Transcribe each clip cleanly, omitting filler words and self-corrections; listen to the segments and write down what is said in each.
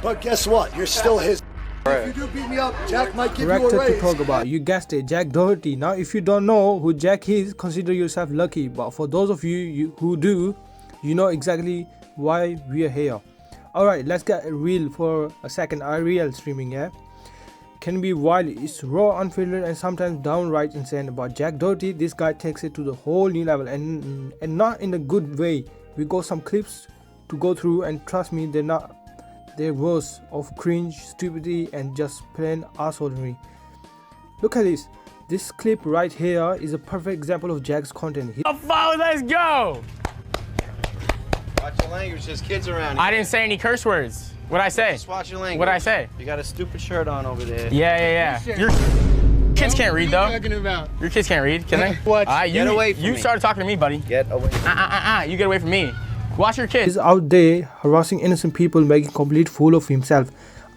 But guess what? You're still his. If you do beat me up, Jack might give you a Character to raise. talk about. You guessed it, Jack Doherty. Now, if you don't know who Jack is, consider yourself lucky. But for those of you who do, you know exactly why we are here. Alright, let's get real for a second. IRL streaming, yeah? Can be wild, it's raw, unfiltered, and sometimes downright insane. But Jack Doherty, this guy takes it to the whole new level, and not in a good way. We got some clips to go through, and trust me, they're worse of cringe, stupidity, and just plain assholery. Look at this. This clip right here is a perfect example of Jack's content. Let's go! Watch your language, there's kids around here. I didn't say any curse words. What'd I say? Just watch your language. What'd I say? You got a stupid shirt on over there. Yeah. Your kids can't read though. Your kids can't read, can they? What? Get away from me. You started talking to me, buddy. Get away from me. You get away from me. Watch your kids. He's out there harassing innocent people, making complete fool of himself.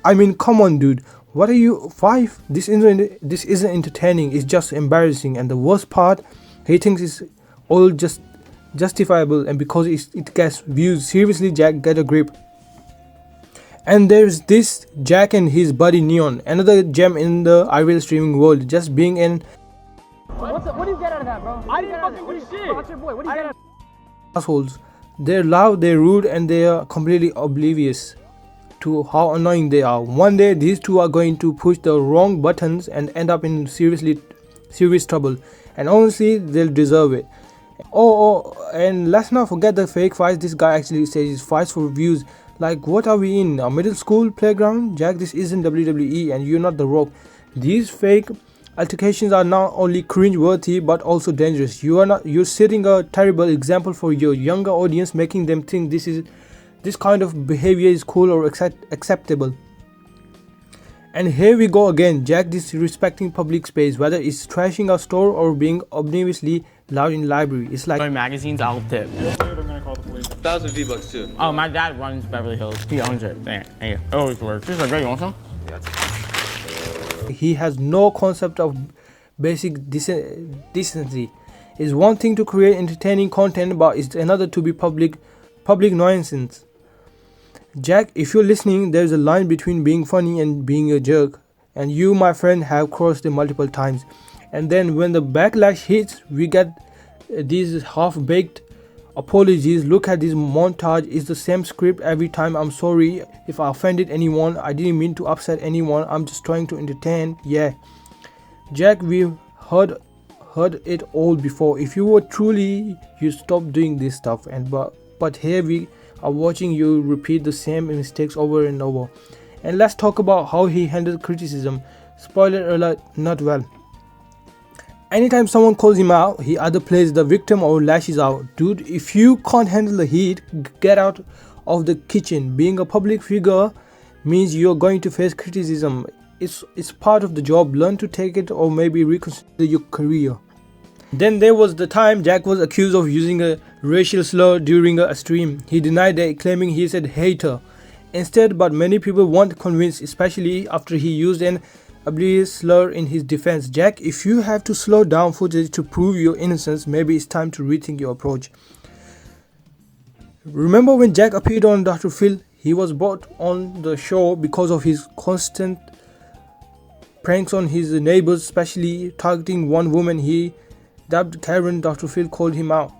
I mean, come on, dude. What are you, 5? This isn't entertaining. It's just embarrassing. And the worst part, he thinks it's all just justifiable, and because it gets views. Seriously, Jack, get a grip. And there's this Jack and his buddy Neon, another gem in the IRL streaming world, just being an What do you get out of that, bro? I didn't fucking do shit. Watch your boy. What do you get out of assholes. They're loud, they're rude, and they are completely oblivious to how annoying they are. One day, these two are going to push the wrong buttons and end up in serious trouble. And honestly, they'll deserve it. And let's not forget the fake fights. This guy actually says he fights for views. Like, what are we in? A middle school playground? Jack, this isn't WWE, and you're not The Rock. These fake altercations are not only cringe-worthy but also dangerous. You're setting a terrible example for your younger audience, making them think this kind of behavior is cool or acceptable. And here we go again, Jack disrespecting public space, whether it's trashing a store or being obnoxiously loud in library. It's like Magazines, I'll tip. I'm gonna call the police. 1,000 V-Bucks too. Oh, my dad runs Beverly Hills. He owns it. There. Hey, it always works. This is a great one, huh? he has no concept of basic decency. It's one thing to create entertaining content, but it's another to be public nuisance. Jack, if you're listening, there's a line between being funny and being a jerk, and you, my friend, have crossed it multiple times. And then when the backlash hits, we get these half-baked apologies. Look at this montage. It's the same script every time. I'm sorry if I offended anyone. I didn't mean to upset anyone. I'm just trying to entertain. Yeah, Jack, we've heard it all before. If you were truly, you stop doing this stuff. But here we are watching you repeat the same mistakes over and over. And let's talk about how he handled criticism. Spoiler alert, not well. Anytime someone calls him out, he either plays the victim or lashes out. Dude, if you can't handle the heat, get out of the kitchen. Being a public figure means you're going to face criticism. It's part of the job. Learn to take it, or maybe reconsider your career. Then there was the time Jack was accused of using a racial slur during a stream. He denied it, claiming he said hater instead, but many people weren't convinced, especially after he used an oblivious slur in his defense. Jack, if you have to slow down footage to prove your innocence, maybe it's time to rethink your approach. Remember when Jack appeared on Dr. Phil? He was brought on the show because of his constant pranks on his neighbors, especially targeting one woman he dubbed Karen. Dr. Phil called him out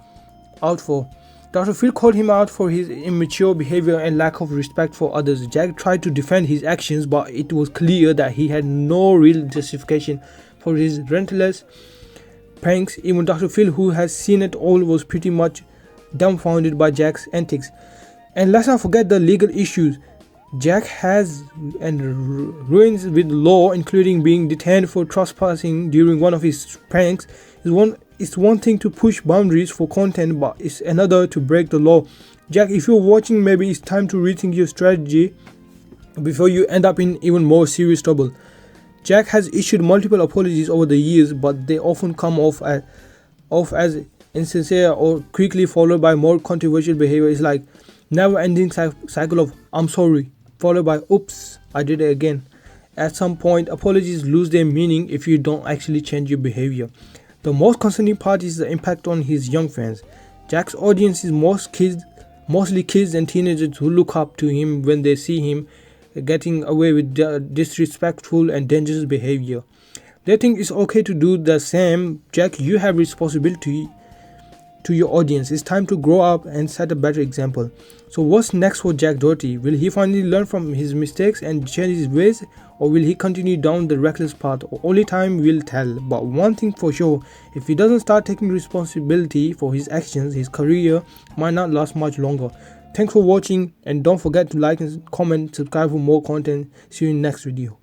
for. Dr. Phil called him out for his immature behavior and lack of respect for others. Jack tried to defend his actions, but it was clear that he had no real justification for his relentless pranks. Even Dr. Phil, who has seen it all, was pretty much dumbfounded by Jack's antics. And let's not forget the legal issues Jack has and ruins with law, including being detained for trespassing during one of his pranks. It's one thing to push boundaries for content, but it's another to break the law. Jack, if you're watching, maybe it's time to rethink your strategy before you end up in even more serious trouble. Jack has issued multiple apologies over the years, but they often come off as insincere or quickly followed by more controversial behavior. It's like never-ending cycle of "I'm sorry" followed by "oops, I did it again." At some point, apologies lose their meaning if you don't actually change your behavior. The most concerning part is the impact on his young fans. Jack's audience is mostly kids and teenagers who look up to him when they see him getting away with disrespectful and dangerous behavior. They think it's okay to do the same. Jack, you have responsibility to your audience. It's time to grow up and set a better example. So what's next for Jack Doherty? Will he finally learn from his mistakes and change his ways, or will he continue down the reckless path? Only time will tell. But one thing for sure, if he doesn't start taking responsibility for his actions, his career might not last much longer. Thanks for watching, and don't forget to like and comment, subscribe for more content. See you in the next video.